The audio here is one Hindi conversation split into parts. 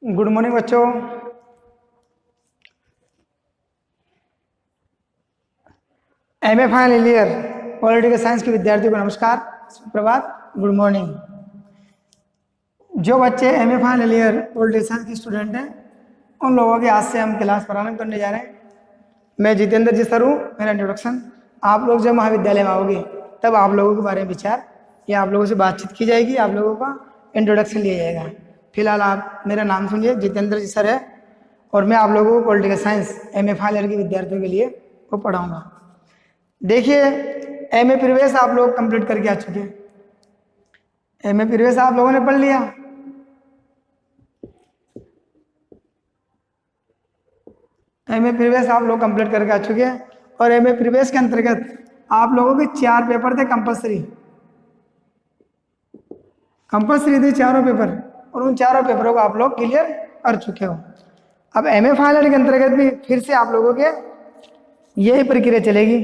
गुड मॉर्निंग बच्चों। MA final year political science के विद्यार्थियों को नमस्कार, सुप्रभात, गुड मॉर्निंग। जो बच्चे MA final year political science के स्टूडेंट हैं उन लोगों के आज से हम क्लास प्रारंभ करने जा रहे हैं। मैं जितेंद्र जी सर हूँ, मेरा इंट्रोडक्शन। आप लोग जब महाविद्यालय में आओगे तब आप लोगों के बारे में विचार या आप लोगों से बातचीत की जाएगी, आप लोगों का इंट्रोडक्शन लिया जाएगा। फिलहाल आप मेरा नाम सुनिए, जितेंद्र जी सर है और मैं आप लोगों को political science MA final year के विद्यार्थियों के लिए वो पढ़ाऊँगा। देखिए, एमए प्रवेश आप लोग कंप्लीट करके आ चुके हैं। एमए प्रवेश आप लोगों ने पढ़ लिया। एमए प्रवेश आप लोग कंप्लीट करके आ चुके हैं और एमए प्रवेश के अंतर्गत आप लोगों के 4 पेपर थे कंपलसरी थे, चारों पेपर, और उन चारों पेपरों को आप लोग क्लियर कर चुके हो। अब एमए फाइनल के अंतर्गत भी फिर से आप लोगों के यही प्रक्रिया चलेगी,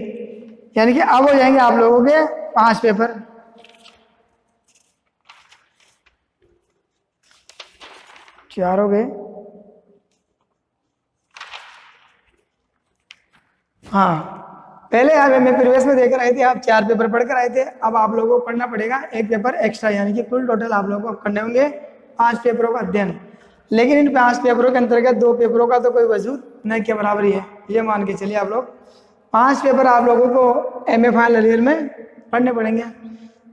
यानी कि अब हो जाएंगे आप लोगों के 5 पेपर। चार हो गए। हाँ, पहले आप एमए प्रवेश में देकर आए थे, आप 4 पेपर पढ़कर आए थे। अब आप लोगों को पढ़ना पड़ेगा 1 पेपर एक्स्ट्रा, यानी कि कुल टोटल आप लोगों को करने होंगे 5 पेपरों का अध्ययन। लेकिन इन 5 पेपरों के अंतर्गत 2 पेपरों का तो कोई वजूद न के बराबर ही है, ये मान के चलिए। आप लोग 5 पेपर आप लोगों को एमए फाइनल ईयर में पढ़ने पड़ेंगे।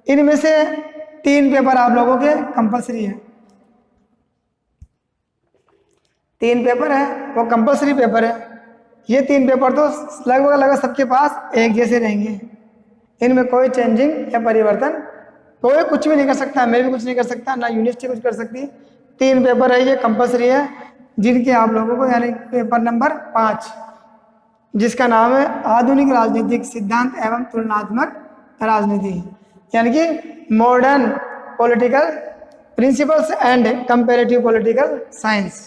इनमें से 3 पेपर आप लोगों के कंपलसरी है। 3 पेपर है वो कंपलसरी पेपर है। ये 3 पेपर तो लगभग सबके पास एक जैसे रहेंगे, इनमें कोई चेंजिंग या परिवर्तन कोई कुछ भी नहीं कर सकता। मैं भी कुछ नहीं कर सकता, ना यूनिवर्सिटी कुछ कर सकती। 3 पेपर है, ये कंपलसरी है, जिनके आप लोगों को, यानी पेपर नंबर 5 जिसका नाम है आधुनिक राजनीतिक सिद्धांत एवं तुलनात्मक राजनीति, यानी कि modern political principles and comparative political science.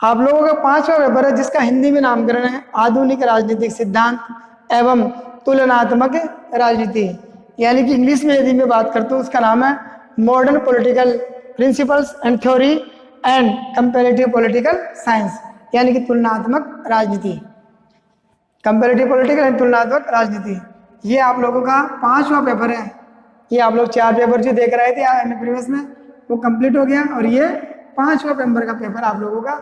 आप लोगों का 5वां पेपर है जिसका हिंदी में नामकरण है आधुनिक राजनीतिक सिद्धांत एवं तुलनात्मक राजनीति, यानी कि इंग्लिश में यदि मैं बात करता हूँ उसका नाम है modern political principles and theory and comparative political science, यानी कि तुलनात्मक राजनीति, कंपैरेटिव पॉलिटिकल एंड तुलनात्मक राजनीति। ये आप लोगों का 5वां पेपर है। ये आप लोग 4 पेपर जो देख रहे थे एमए प्रवेश में वो कंप्लीट हो गया और ये 5वां नंबर का पेपर आप लोगों का।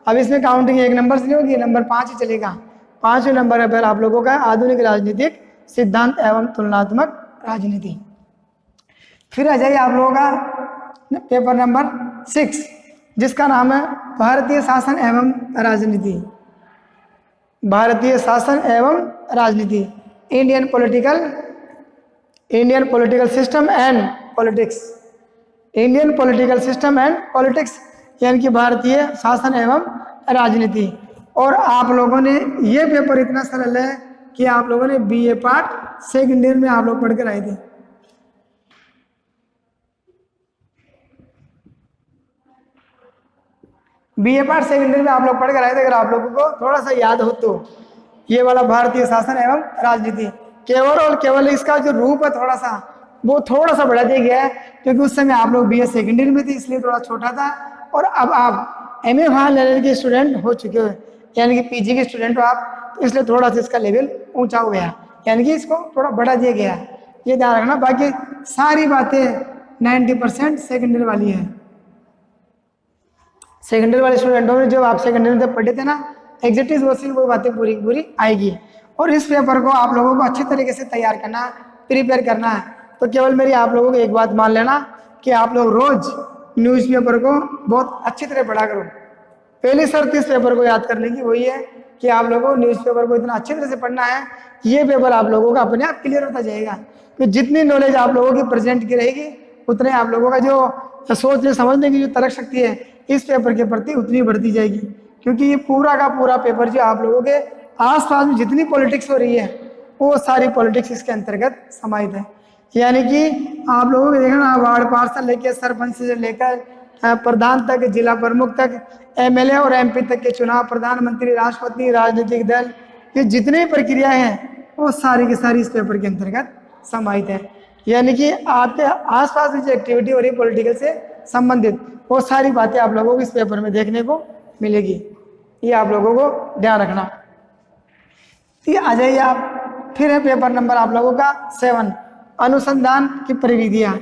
अब इसमें काउंटिंग 1 नंबर से नहीं होगी, नंबर 5 ही चलेगा। 5वें नंबर का पेपर आप लोगों का आधुनिक राजनीतिक सिद्धांत एवं तुलनात्मक राजनीति। फिर आ जाइए आप लोगों का पेपर नंबर 6 जिसका नाम है भारतीय शासन एवं राजनीति। भारतीय शासन एवं राजनीति, Indian political system and politics, Indian political system and politics, यानी कि भारतीय शासन एवं राजनीति। और आप लोगों ने ये पेपर इतना सरल है कि आप लोगों ने बीए पार्ट सेकंड ईयर में आप लोग पढ़कर आए थे। बीए पार्ट सेकंड ईयर में आप लोग पढ़कर आए थे। अगर आप लोगों को थोड़ा सा याद हो तो ये वाला भारतीय शासन एवं राजनीति, केवल और केवल इसका जो रूप है थोड़ा सा बढ़ा दिया गया है, क्योंकि उस समय आप लोग बीए सेकंड ईयर में थे इसलिए थोड़ा छोटा था, और अब आप एमए फाइनल के स्टूडेंट हो चुके हो, यानी कि पीजी के स्टूडेंट हो आप, तो इसलिए थोड़ा सा इसका लेवल ऊंचा हो गया, यानी कि इसको थोड़ा बढ़ा दिया गया। ये ध्यान रखना। बाकी सारी बातें 90% सेकंड ईयर वाली है। सेकंड ईयर वाले स्टूडेंटों में जब आप सेकंड ईयर में पढ़े थे ना, एग्जैक्टली वो बातें पूरी आएगी। और इस पेपर को आप लोगों को अच्छी तरीके से तैयार करना, प्रिपेयर करना है। तो केवल मेरी आप लोगों को एक बात मान लेना कि आप लोग रोज न्यूज़पेपर को बहुत अच्छी तरह पढ़ा करो। पहली शर्त इस पेपर को याद करने की वही है कि आप लोगों को न्यूज़पेपर को इतना अच्छी तरह से पढ़ना है, ये पेपर आप लोगों का अपने आप क्लियर होता जाएगा। कि जितनी नॉलेज आप लोगों की प्रेजेंट की रहेगी उतने आप लोगों का जो सोचने समझने की जो तर्क शक्ति है इस पेपर के प्रति उतनी बढ़ती जाएगी। क्योंकि ये पूरा का पूरा पेपर जो आप लोगों के आसपास में जितनी पॉलिटिक्स हो रही है वो सारी पॉलिटिक्स इसके अंतर्गत समाहित है। यानी कि आप लोगों को देखना, वार्ड पार्षद लेकर सरपंच से लेकर प्रधान तक, जिला प्रमुख तक, एमएलए और एमपी तक के चुनाव, प्रधानमंत्री, राष्ट्रपति, राजनीतिक दल, ये जितनी प्रक्रियाएं हैं वो सारी की सारी इस पेपर के अंतर्गत समाहित है। यानी कि आपके आसपास में जो एक्टिविटी हो रही है पॉलिटिकल से संबंधित वो सारी बातें आप लोगों को इस पेपर में देखने को मिलेगी। ये आप लोगों को ध्यान रखना। तो आ जाइए आप, फिर है पेपर नंबर आप लोगों का 7, अनुसंधान की प्रविधियां।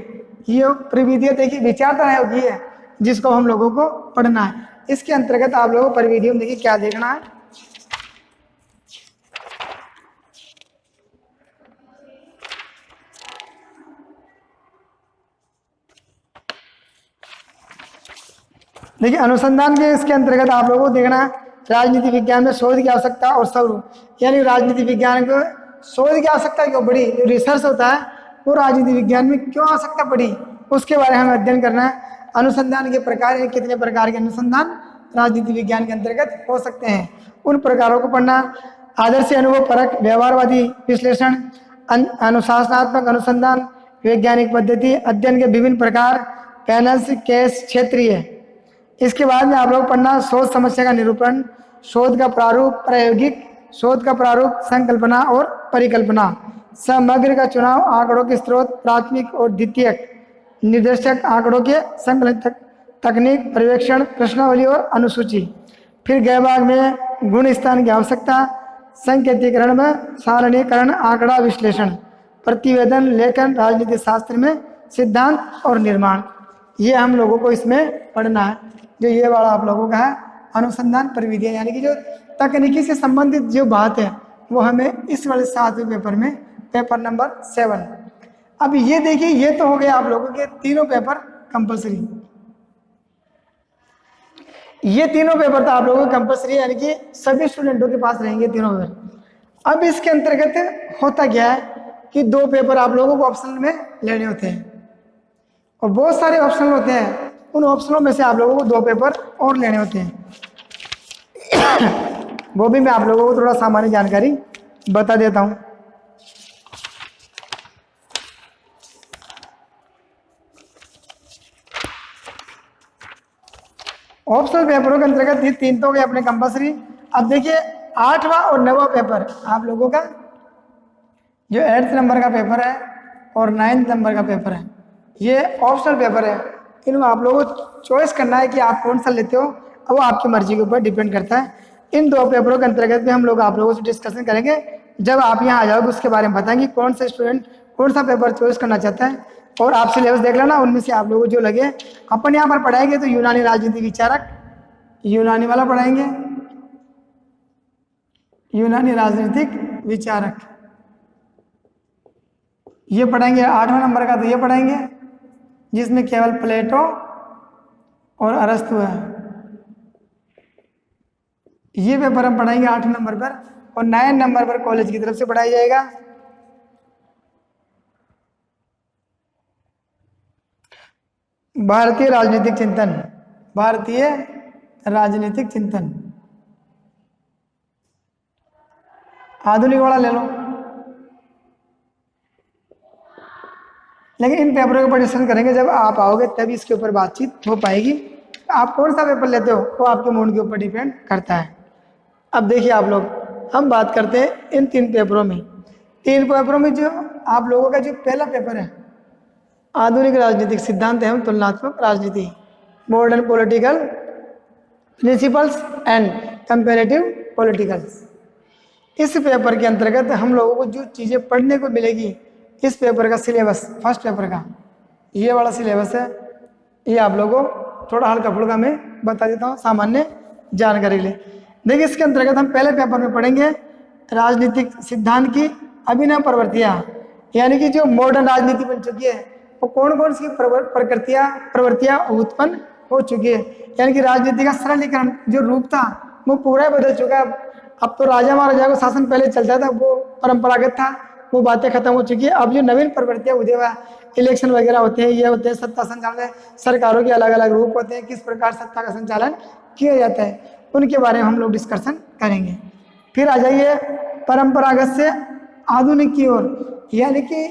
ये प्रविधियां देखिए विचारधारा होगी है जिसको हम लोगों को पढ़ना है। इसके अंतर्गत आप लोगों को प्रविधियों में देखिए क्या देखना है। देखिए अनुसंधान के इसके अंतर्गत आप लोगों को देखना है राजनीति विज्ञान में शोध की आवश्यकता और स्वरूप, यानी राजनीति विज्ञान को शोध की आवश्यकता क्यों पड़ी, जो रिसर्च होता है वो राजनीति विज्ञान में क्यों आवश्यकता पड़ी, उसके बारे में हमें अध्ययन करना है। अनुसंधान के प्रकार, कितने प्रकार के अनुसंधान राजनीति विज्ञान के अंतर्गत हो सकते हैं, उन प्रकारों को पढ़ना। आदर्श अनुभव परक, व्यवहारवादी विश्लेषण, अनुशासनात्मक अनुसंधान, वैज्ञानिक पद्धति, अध्ययन के विभिन्न प्रकार, पैनल्स, केस, क्षेत्रीय। इसके बाद में आप लोग पढ़ना शोध समस्या का निरूपण, शोध का प्रारूप, प्रायोगिक शोध का प्रारूप, संकल्पना और परिकल्पना, समग्र का चुनाव, आंकड़ों के स्रोत, प्राथमिक और द्वितीयक, निर्देशक, आंकड़ों के संकलन तकनीक, पर्यवेक्षण, प्रश्नावली और अनुसूची। फिर गए भाग में गुण स्थान की आवश्यकता, संकेतीकरण में सारणीकरण, आंकड़ा विश्लेषण, प्रतिवेदन, लेखन, राजनीति शास्त्र में सिद्धांत और निर्माण। ये हम लोगों को इसमें पढ़ना है। जो ये वाला आप लोगों का है अनुसंधान प्रविधियां, यानी कि जो तकनीकी से संबंधित जो बात है वो हमें इस वाले 7वें पेपर में, पेपर नंबर 7। अब ये देखिए, ये तो हो गया आप लोगों के तीनों पेपर कंपलसरी। ये तीनों पेपर तो आप लोगों को कंपलसरी, यानी कि सभी स्टूडेंटों के पास रहेंगे तीनों पेपर। अब इसके अंतर्गत होता क्या है कि 2 पेपर आप लोगों को ऑप्शनल में लेने होते हैं और बहुत सारे ऑप्शनल होते हैं। उन ऑप्शनों में से आप लोगों को 2 पेपर और लेने होते हैं। वो भी मैं आप लोगों को थोड़ा सामान्य जानकारी बता देता हूं। ऑप्शनल पेपरों के अंतर्गत ये 3 तो गए अपने कंपलसरी। अब देखिए 8वां और 9वां पेपर आप लोगों का, जो 8th नंबर का पेपर है और 9th नंबर का पेपर है, ये ऑप्शनल पेपर है। इनमें आप लोगों को चॉइस करना है कि आप कौन सा लेते हो, अब वो आपकी मर्जी के ऊपर डिपेंड करता है। इन 2 पेपरों के अंतर्गत भी हम लोग आप लोगों से डिस्कशन करेंगे। जब आप यहाँ आ जाओगे उसके बारे में बताएंगे कौन सा स्टूडेंट कौन सा पेपर चॉइस करना चाहता है। और आप सिलेबस देख लेना, उनमें से आप लोगों को जो लगे। अपन यहाँ पर पढ़ाएंगे तो यूनानी राजनीति विचारक, यूनानी वाला पढ़ाएंगे, यूनानी राजनीतिक विचारक ये पढ़ाएंगे। 8वां नंबर का तो ये पढ़ाएंगे जिसमें केवल प्लेटो और अरस्तु है। ये पेपर हम पढ़ाएंगे 8 नंबर पर, और 9 नंबर पर कॉलेज की तरफ से पढ़ाया जाएगा भारतीय राजनीतिक चिंतन। भारतीय राजनीतिक चिंतन आधुनिक वाला ले लो। लेकिन इन पेपरों का डिस्कशन करेंगे जब आप आओगे, तभी इसके ऊपर बातचीत हो पाएगी। आप कौन सा पेपर लेते हो वो आपके मूड के ऊपर डिपेंड करता है। अब देखिए आप लोग, हम बात करते हैं इन 3 पेपरों में। 3 पेपरों में जो आप लोगों का जो पहला पेपर है, आधुनिक राजनीतिक सिद्धांत एवं तुलनात्मक राजनीति, modern political principles and comparative politicals. इस पेपर के अंतर्गत हम लोगों को जो चीज़ें पढ़ने को मिलेगी, इस पेपर का सिलेबस, फर्स्ट पेपर का ये वाला सिलेबस है। ये आप लोगों को थोड़ा हल्का फुल्का मैं बता देता हूँ सामान्य जानकारी के लिए। देखिए इसके अंतर्गत हम पहले पेपर में पढ़ेंगे राजनीतिक सिद्धांत की अभिनव प्रवृत्तियाँ, यानी कि जो मॉडर्न राजनीति बन चुकी है वो कौन कौन सी प्रवृत्तियाँ उत्पन्न हो चुकी है। यानी कि राजनीति का सरलीकरण जो रूप था वो पूरा ही बदल चुका है। अब तो राजा महाराजा का शासन पहले चलता था, वो परंपरागत था, वो बातें खत्म हो चुकी है। अब जो नवीन प्रवृत्तियां उदय हुआ, इलेक्शन वगैरह होते हैं, ये होते हैं, सत्ता संचालन, सरकारों के अलग अलग रूप होते हैं, किस प्रकार सत्ता का संचालन किया जाता है, उनके बारे में हम लोग डिस्कशन करेंगे। फिर आ जाइए परंपरागत से आधुनिक की ओर, यानी कि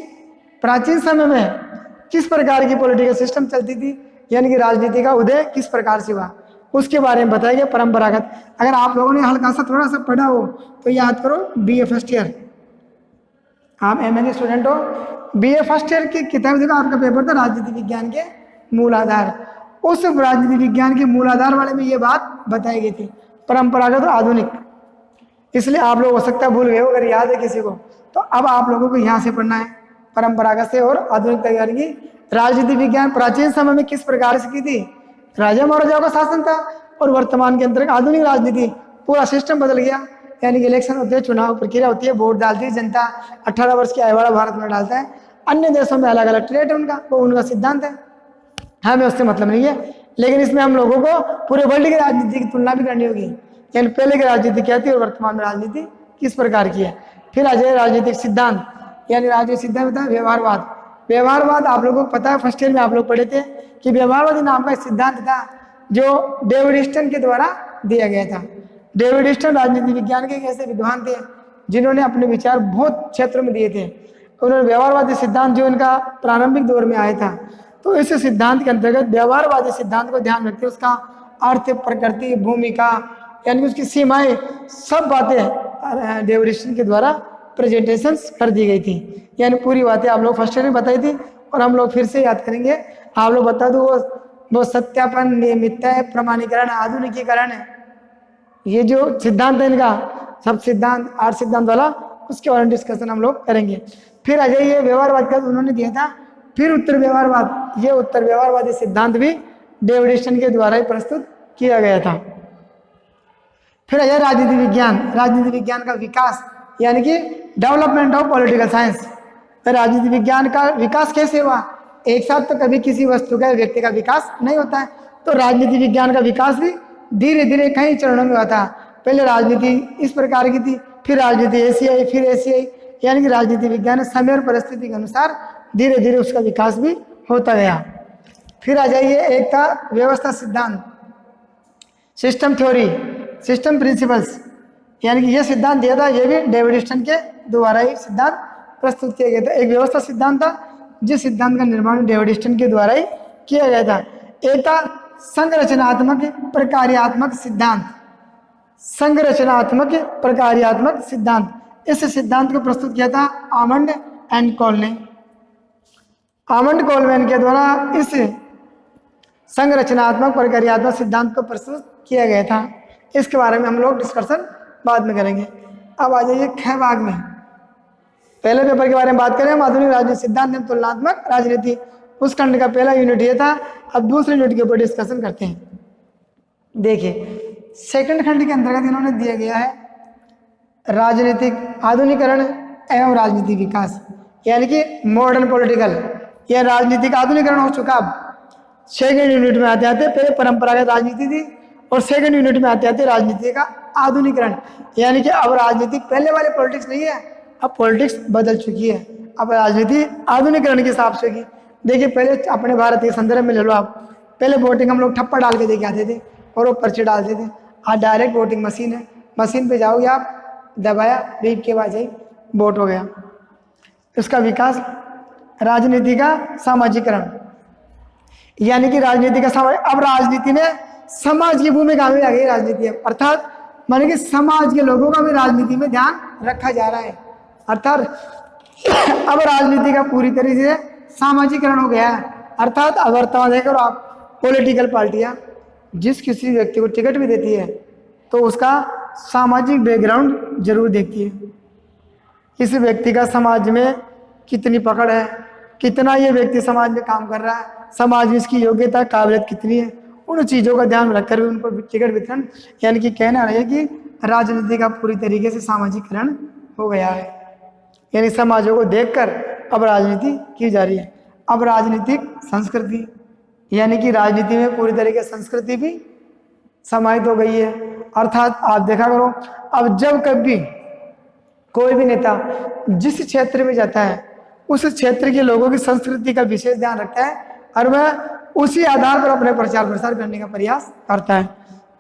प्राचीन समय में किस प्रकार की पॉलिटिकल सिस्टम चलती थी, यानी कि राजनीति का उदय किस प्रकार से हुआ, उसके बारे में बताएंगे। परंपरागत, अगर आप लोगों ने हल्का सा थोड़ा सा पढ़ा हो तो याद करो BA फर्स्ट ईयर, आप MA के स्टूडेंट हो, BA फर्स्ट ईयर की किताब देखो, आपका पेपर था राजनीति विज्ञान के मूल आधार। उस राजनीति विज्ञान के मूलाधार वाले में ये बात बताई गई थी, परंपरागत और आधुनिक। इसलिए आप लोग हो सकता है भूल गए हो, अगर याद है किसी को तो अब आप लोगों को यहाँ से पढ़ना है, परंपरागत से और आधुनिक तैयारी की। राजनीति विज्ञान प्राचीन समय में किस प्रकार से की थी, राजा महाराजाओं का शासन था, और वर्तमान के अंतर्गत आधुनिक राजनीति पूरा सिस्टम बदल गया। यानी कि इलेक्शन होते हैं, चुनाव प्रक्रिया होती है, वोट डालती है जनता, 18 वर्ष की आयु वाला भारत में डालता है। अन्य देशों में अलग अलग ट्रेड है उनका, वो उनका सिद्धांत है, हमें उससे मतलब नहीं है। लेकिन इसमें हम लोगों को पूरे वर्ल्ड की राजनीति की तुलना भी करनी होगी, यानी पहले की राजनीति क्या थी और वर्तमान में राजनीति किस प्रकार की है। फिर आ जाए राजनीतिक सिद्धांत, यानी राजनीतिक सिद्धांत होता है व्यवहारवाद। व्यवहारवाद आप लोगों को पता है, फर्स्ट ईयर में आप लोग पढ़े थे कि व्यवहारवादी नाम का एक सिद्धांत था जो डेविड स्टन के द्वारा दिया गया था। डेविड स्टन राजनीति विज्ञान के एक ऐसे विद्वान थे जिन्होंने अपने विचार बहुत क्षेत्रों में दिए थे। उन्होंने व्यवहारवादी सिद्धांत जो इनका प्रारंभिक दौर में आया था, तो इस सिद्धांत के अंतर्गत व्यवहारवादी सिद्धांत को ध्यान रखते उसका अर्थ, प्रकृति, भूमिका, यानी उसकी सीमाएं, सब बातें डेविड स्टन के द्वारा प्रेजेंटेशन कर दी गई थी। यानी पूरी बातें आप लोग फर्स्ट ईयर में बताई थी और हम लोग फिर से याद करेंगे। आप लोग बता दो, वो सत्यापन, नियमितता, प्रमाणीकरण, आधुनिकीकरण, ये जो सिद्धांत है इनका, सब सिद्धांत 8 सिद्धांत वाला, उसके बारे में डिस्कशन हम लोग करेंगे। फिर आ जाइए व्यवहारवाद का उन्होंने दिया था, फिर उत्तर व्यवहारवाद। ये उत्तर व्यवहारवादी सिद्धांत भी डेविड स्टन के द्वारा ही प्रस्तुत किया गया था। फिर आ जाए राजनीति विज्ञान। राजनीति विज्ञान का विकास, यानी कि डेवलपमेंट ऑफ पॉलिटिकल साइंस। राजनीति विज्ञान का विकास कैसे हुआ, एक साथ तो कभी किसी वस्तु का, व्यक्ति का विकास नहीं होता है। तो राजनीति विज्ञान का विकास भी धीरे धीरे कई चरणों में हुआ था। पहले राजनीति इस प्रकार की थी, फिर राजनीति ऐसी आई, फिर ऐसी आई, यानी कि राजनीति विज्ञान समय और परिस्थिति के अनुसार धीरे धीरे उसका विकास भी होता गया। फिर आ जाइए एक था व्यवस्था सिद्धांत, सिस्टम थ्योरी, सिस्टम प्रिंसिपल्स, यानी कि यह सिद्धांत दिया था, यह भी डेविड स्टन के द्वारा ही सिद्धांत प्रस्तुत किया गया था। एक व्यवस्था सिद्धांत था जिस सिद्धांत का निर्माण डेविड स्टन के द्वारा ही किया गया था। एक था संरचनात्मक प्रकार्यात्मक सिद्धांत, संरचनात्मक प्रकार्यात्मक सिद्धांत। इस सिद्धांत को प्रस्तुत किया था आमंड एंड कॉल ने। आमंड कॉलमैन के द्वारा इस संरचनात्मक प्रकार्यात्मक सिद्धांत को प्रस्तुत किया गया था। इसके बारे में हम लोग डिस्कशन बाद में करेंगे। अब आ जाइए ख भाग में, पहले पेपर के बारे में बात करें हम, आधुनिक राजनीति सिद्धांत एवं तुलनात्मक राजनीति। उस खंड का पहला यूनिट ये था। अब दूसरे यूनिट के ऊपर डिस्कशन करते हैं। देखिए सेकंड खंड के अंतर्गत इन्होंने दिया गया है राजनीतिक आधुनिकरण एवं राजनीति विकास, यानी कि मॉडर्न पॉलिटिकल, यह राजनीतिक आधुनिकरण हो चुका। अब सेकंड यूनिट में आते आते पहले परंपरागत राजनीति थी और सेकंड यूनिट में आते आते राजनीति का आधुनिकरण, यानी कि अब राजनीतिक पहले वाले पॉलिटिक्स नहीं है, अब पॉलिटिक्स बदल चुकी है। अब राजनीति आधुनिकरण के हिसाब से की। देखिए पहले अपने भारत के संदर्भ में ले लो आप, पहले वोटिंग हम लोग ठप्पा डाल के देके आते थे और वो पर्चे डालते थे। आज डायरेक्ट वोटिंग मशीन है, मशीन पे जाओगे आप, दबाया, बीप के बाद वोट हो गया। उसका विकास, राजनीति का सामाजिकरण, यानी कि राजनीति का अब राजनीति ने समाज की भूमिका में आ गई राजनीति, अर्थात माने कि समाज के लोगों का भी राजनीति में ध्यान रखा जा रहा है। अर्थात अब राजनीति का पूरी तरीके से सामाजिकरण हो गया है। अर्थात अब वर्तमान देखो आप, पॉलिटिकल पार्टियां जिस किसी व्यक्ति को टिकट भी देती है तो उसका सामाजिक बैकग्राउंड जरूर देखती है। इस व्यक्ति का समाज में कितनी पकड़ है, कितना ये व्यक्ति समाज में काम कर रहा है, समाज में इसकी योग्यता, काबिलियत कितनी है, उन चीज़ों का ध्यान रखकर भी उनको टिकट वितरण, यानी कि कहना है कि राजनीति का पूरी तरीके से सामाजिकरण हो गया है। यानी समाजों को देखकर अब राजनीति की जा रही है। अब राजनीतिक संस्कृति, यानी कि राजनीति में पूरी तरीके से संस्कृति भी समाहित हो गई है। अर्थात आप देखा करो, अब जब कभी कोई भी नेता जिस क्षेत्र में जाता है उस क्षेत्र के लोगों की संस्कृति का विशेष ध्यान रखता है और वह उसी आधार पर अपने प्रचार प्रसार करने का प्रयास करता है।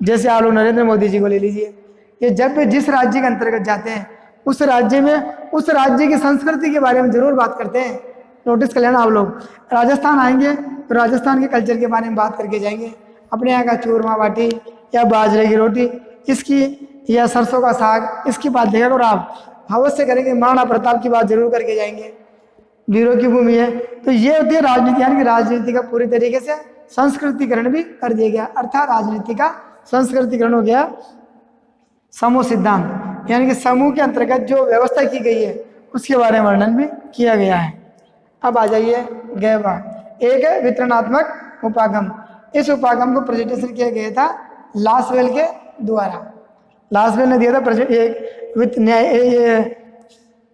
जैसे आप लोग नरेंद्र मोदी जी को ले लीजिए, ये जब भी जिस राज्य के अंतर्गत जाते हैं उस राज्य में उस राज्य की संस्कृति के बारे में जरूर बात करते हैं। नोटिस कर लेना आप लोग, राजस्थान आएंगे तो राजस्थान के कल्चर के बारे में बात करके जाएंगे। अपने यहाँ का चूरमा बाटी या बाजरे की रोटी इसकी, या सरसों का साग, इसकी बात देखा और आप हवस से करेंगे। महाराणा प्रताप की बात जरूर करके जाएंगे, वीरों की भूमि है। तो ये होती है राजनीति, यानी कि राजनीति का पूरी तरीके से संस्कृतिकरण भी कर दिया गया, अर्थात राजनीति का संस्कृतिकरण हो गया। समूह सिद्धांत यानी कि समूह के अंतर्गत जो व्यवस्था की गई है उसके बारे में वर्णन भी किया गया है। अब आ जाइए गय भाग। एक है वितरणात्मक उपागम। इस उपागम को प्रेजेंटेशन किया गया था लासवेल के द्वारा। लासवेल ने दिया था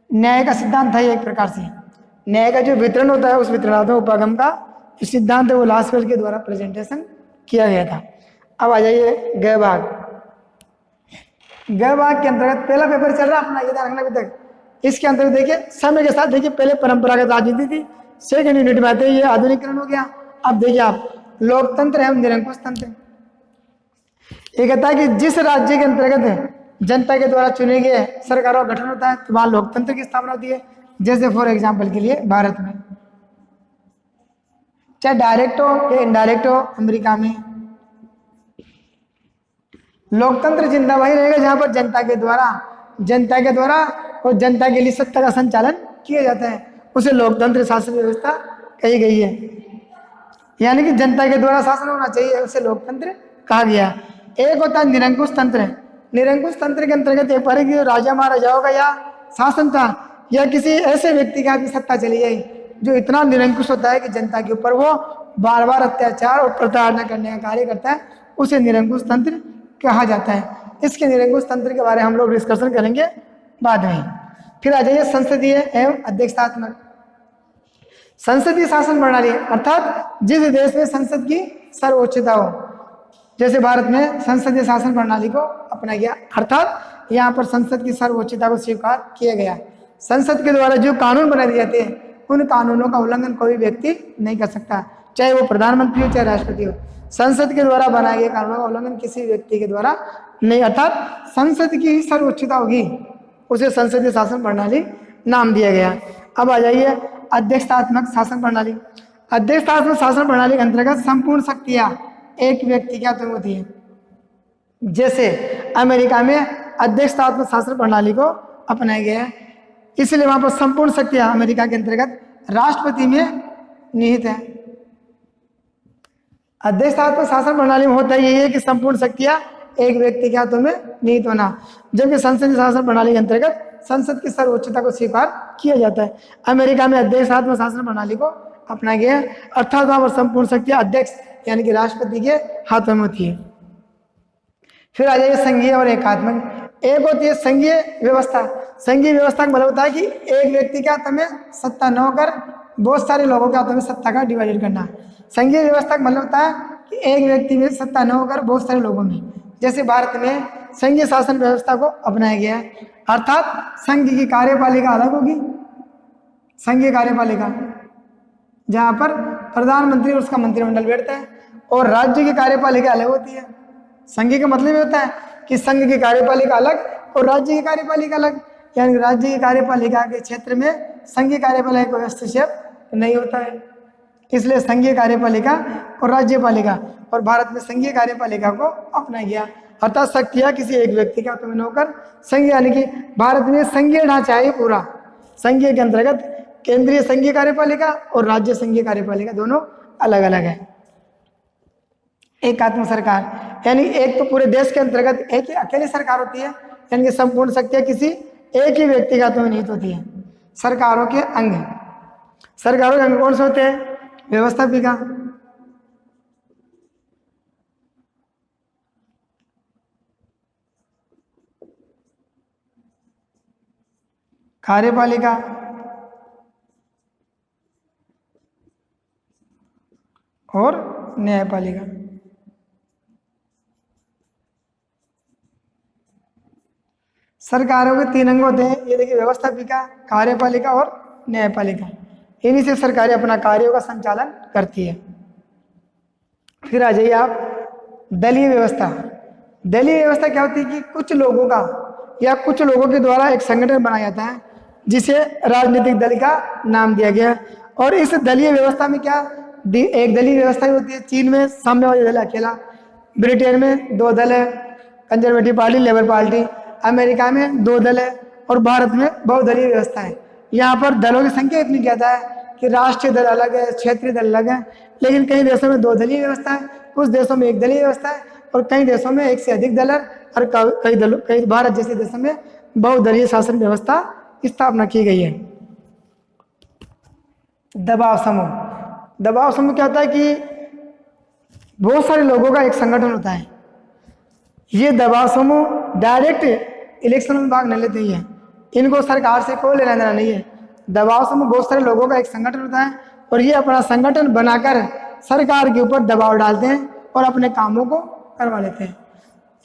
न्याय का सिद्धांत था ये एक प्रकार से। न्याय का जो वितरण होता है उस वितरणात्मक उपागम का जो सिद्धांत है वो लासवेल के द्वारा प्रेजेंटेशन किया गया था। अब आ जाइए गय भाग। गय भाग के अंतर्गत पहला पेपर चल रहा है अपना, ये ध्यान रखना अभी तक। इसके अंतर्गत देखिए समय के साथ देखिए पहले परंपरागत राजनीति थी, सेकंड यूनिट में आते ये आधुनिकरण हो गया। अब देखिए आप लोकतंत्र एवं निरंकुश तंत्र। ये कहता है कि जिस राज्य के अंतर्गत जनता के द्वारा चुने गए सरकारों का गठन होता है तो वहां लोकतंत्र की स्थापना होती है। जैसे फॉर एग्जाम्पल के लिए भारत में, चाहे डायरेक्ट हो या इनडायरेक्ट हो, अमेरिका में लोकतंत्र जिंदा वही रहेगा जहां पर जनता के द्वारा और जनता के लिए सत्ता का संचालन किया जाता है, उसे लोकतंत्र शासन व्यवस्था कही गई है। यानी कि जनता के द्वारा शासन होना चाहिए, उसे लोकतंत्र कहा गया। एक होता है निरंकुश तंत्र। निरंकुश तंत्र के अंतर्गत एक बार कि राजा महाराजाओं का या शासन था या किसी ऐसे व्यक्ति का भी सत्ता चली गई जो इतना निरंकुश होता है कि जनता के ऊपर वो बार बार अत्याचार और प्रताड़ना करने का कार्य करता है, उसे निरंकुश तंत्र कहा जाता है। इसके निरंकुश तंत्र के बारे में हम लोग डिस्कशन करेंगे बाद में। फिर आ जाइए संसदीय एवं अध्यक्षतात्मक। संसदीय शासन प्रणाली अर्थात जिस देश में संसद की सर्वोच्चता हो, जैसे भारत में संसदीय शासन प्रणाली को अपनाया गया, अर्थात यहाँ पर संसद की सर्वोच्चता को स्वीकार किया गया। संसद के द्वारा जो कानून बना दिए जाते हैं उन कानूनों का उल्लंघन कोई व्यक्ति नहीं कर सकता, चाहे वो प्रधानमंत्री हो चाहे राष्ट्रपति हो। संसद के द्वारा बनाए गए कानूनों का उल्लंघन किसी व्यक्ति के द्वारा नहीं, अर्थात संसद की ही सर्वोच्चता होगी, उसे संसदीय शासन प्रणाली नाम दिया गया। अब आ जाइए अध्यक्षतात्मक शासन प्रणाली। अध्यक्षतात्मक शासन प्रणाली के अंतर्गत संपूर्ण शक्तियां एक व्यक्ति के हाथ में होती है। जैसे अमेरिका में अध्यक्षतात्मक शासन प्रणाली को अपनाया गया है, इसलिए वहां पर संपूर्ण शक्तियां अमेरिका के अंतर्गत राष्ट्रपति में निहित है। अध्यक्षतात्मक शासन प्रणाली में होता यही है कि संपूर्ण शक्तियां एक व्यक्ति के हाथों में निहित होना, जबकि संसदीय शासन प्रणाली के अंतर्गत संसद की सर्वोच्चता को स्वीकार किया जाता है। अमेरिका में अध्यक्षतात्मक शासन प्रणाली को अपनाया गया है, अर्थात वहां पर संपूर्ण शक्तियां अध्यक्ष यानी कि राष्ट्रपति के हाथों में होती है। फिर आ जाइए संघीय और एकात्मक। एक होती है संघीय व्यवस्था। संघीय व्यवस्था का मतलब होता है कि एक व्यक्ति के हाथों में सत्ता न होकर बहुत सारे लोगों के हाथों में सत्ता का डिवाइडेड करना। संघीय व्यवस्था का मतलब होता है कि एक व्यक्ति में सत्ता न होकर बहुत सारे लोगों में। जैसे भारत में संघीय शासन व्यवस्था को अपनाया गया है, अर्थात संघ की कार्यपालिका अलग होगी, संघीय कार्यपालिका जहां पर प्रधानमंत्री और उसका मंत्रिमंडल बैठता है, और राज्य की कार्यपालिका अलग होती है। संघ का मतलब ये होता है कि संघ की कार्यपालिका अलग और राज्य की कार्यपालिका अलग, यानी राज्य की कार्यपालिका के क्षेत्र में संघीय कार्यपालिका को हस्तक्षेप नहीं होता है, इसलिए संघीय कार्यपालिका और राज्यपालिका, और भारत में संघीय कार्यपालिका को अपनाया गया, अर्थात शक्तियां किसी एक व्यक्ति के हाथों में न होकर संघीय, यानी कि भारत में संघीय ढांचा है पूरा। संघीय के अंतर्गत केंद्रीय संघीय कार्यपालिका और राज्य संघीय कार्यपालिका दोनों अलग अलग है। एकात्म सरकार यानी एक तो पूरे देश के अंतर्गत एक ही अकेली सरकार होती है, यानी कि संपूर्ण शक्तियां किसी एक ही व्यक्ति के हाथों में निहित होती है। सरकारों के अंग, सरकारों के अंग कौन से होते हैं? व्यवस्थापिका, कार्यपालिका और न्यायपालिका। सरकारों के 3 अंग होते हैं, ये देखिए व्यवस्थापिका, कार्यपालिका और न्यायपालिका। इन्हीं से सरकारें अपना कार्यों का संचालन करती है। फिर आ जाइए आप दलीय व्यवस्था। दलीय व्यवस्था क्या होती है कि कुछ लोगों का या कुछ लोगों के द्वारा एक संगठन बनाया जाता है जिसे राजनीतिक दल का नाम दिया गया। और इस दलीय व्यवस्था में क्या एक दलीय व्यवस्था होती है। चीन में साम्यवादी दल अकेला, ब्रिटेन में 2 दल है, conservative party, labour party, America में 2 दल है, और भारत में बहुदलीय व्यवस्था है। यहाँ पर दलों की संख्या इतनी ज़्यादा है कि राष्ट्रीय दल अलग है, क्षेत्रीय दल अलग है, लेकिन कई देशों में 2 दलीय व्यवस्था है, कुछ देशों में 1 दलीय व्यवस्था है, और कई देशों में 1 से अधिक दल है, और कई भारत जैसे देशों में बहुदलीय शासन व्यवस्था की स्थापना की गई है। दबाव समूह क्या होता है कि बहुत सारे लोगों का एक संगठन होता है। ये दबाव समूह डायरेक्ट इलेक्शन में भाग नहीं लेते ही है, इनको सरकार से कोई लेना देना नहीं है। दबाव समूह बहुत सारे लोगों का एक संगठन होता है, और ये अपना संगठन बनाकर सरकार के ऊपर दबाव डालते हैं और अपने कामों को करवा लेते हैं।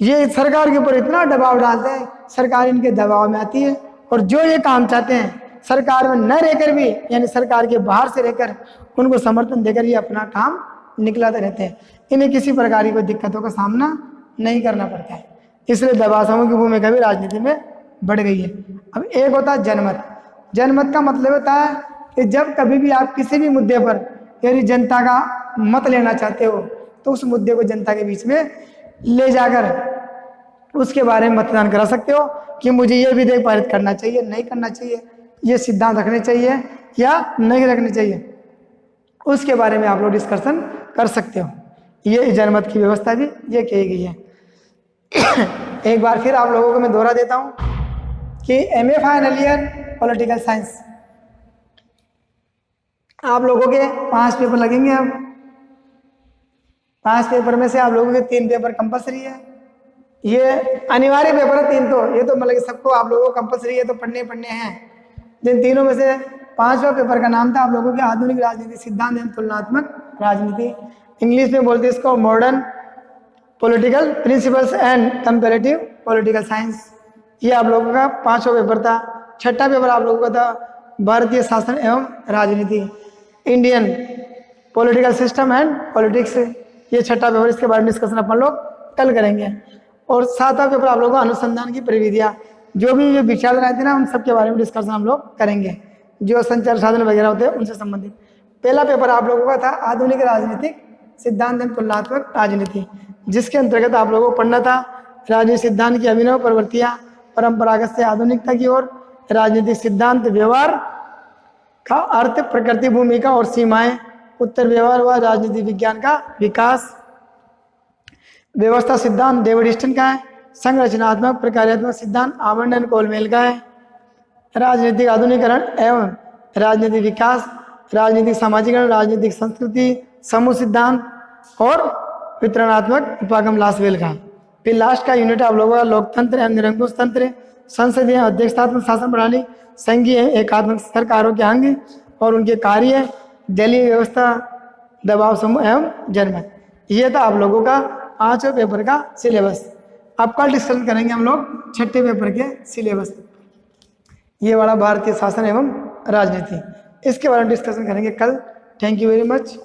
ये सरकार के ऊपर इतना दबाव डालते हैं, सरकार इनके दबाव में आती है, और जो ये काम चाहते हैं सरकार में न रहकर भी, यानी सरकार के बाहर से रहकर उनको समर्थन देकर ये अपना काम निकलाते रहते हैं। इन्हें किसी प्रकार की कोई दिक्कतों का सामना नहीं करना पड़ता है। इसलिए दबाव समूह की भूमिका भी राजनीति में बढ़ गई है। अब एक होता है जनमत। जनमत का मतलब होता है कि जब कभी भी आप किसी भी मुद्दे पर यदि जनता का मत लेना चाहते हो, तो उस मुद्दे को जनता के बीच में ले जाकर उसके बारे में मतदान करा सकते हो कि मुझे ये विधेयक पारित करना चाहिए, नहीं करना चाहिए, ये सिद्धांत रखने चाहिए या नहीं रखने चाहिए, उसके बारे में आप लोग डिस्कशन कर सकते हो। ये जनमत की व्यवस्था भी ये की गई है। एक बार फिर आप लोगों को मैं दोहरा देता हूँ कि MA final year political science, आप लोगों के 5 पेपर लगेंगे। अब 5 पेपर में से आप लोगों के 3 पेपर कंपलसरी है। ये अनिवार्य पेपर है 3, तो ये तो मतलब कि सबको आप लोगों को कंपलसरी है, तो पढ़ने हैं। जिन तीनों में से 5वां पेपर का नाम था आप लोगों के आधुनिक राजनीति सिद्धांत एवं तुलनात्मक राजनीति, इंग्लिश में बोलते हैं इसको modern political principles and comparative political science. ये आप लोगों का 5वां पेपर था। 6ठा पेपर आप लोगों का था भारतीय शासन एवं राजनीति, Indian political system and politics. ये 6ठा पेपर, इसके बारे में डिस्कशन अपन लोग कल करेंगे। और 7वां पेपर आप लोगों को अनुसंधान की प्रविधियाँ, जो भी ये विचार रहते ना उन सब के बारे में डिस्कशन हम लोग करेंगे, जो संचार साधन वगैरह होते हैं उनसे संबंधित। पहला पेपर आप लोगों का था आधुनिक राजनीतिक सिद्धांत एवं तुलनात्मक राजनीति, जिसके अंतर्गत आप लोगों को पढ़ना था राजनीतिक सिद्धांत की अभिनव प्रवृत्तियां परंपरागत से आधुनिकता की ओर, राजनीतिक सिद्धांत व्यवहार का अर्थ, प्रकृति, भूमिका और सीमाएं, उत्तर व्यवहार व राजनीति विज्ञान का विकास, व्यवस्था सिद्धांत डेविड ह्यूस्टन का है, संरचनात्मक प्रकार्यात्मक सिद्धांत आमंडन कोलमेल का है, राजनीतिक आधुनिकरण एवं राजनीतिक विकास, राजनीतिक सामाजिकरण, राजनीतिक संस्कृति, समूह सिद्धांत और वितरणात्मक उपागम लासवेल का। फिर लास्ट का यूनिट आप लोगों का लोकतंत्र एवं निरंकुश तंत्र, संसदीय अध्यक्षतात्मक शासन प्रणाली, संघीय एकात्मक सरकारों के अंग और उनके कार्य, दलीय व्यवस्था, दबाव समूह एवं जनमत। ये था आप लोगों का 5वें पेपर का सिलेबस। अब कल डिस्कशन करेंगे हम लोग 6ठे पेपर के सिलेबस, ये वाला भारतीय शासन एवं राजनीति, इसके बारे में डिस्कशन करेंगे कल। Thank you very much.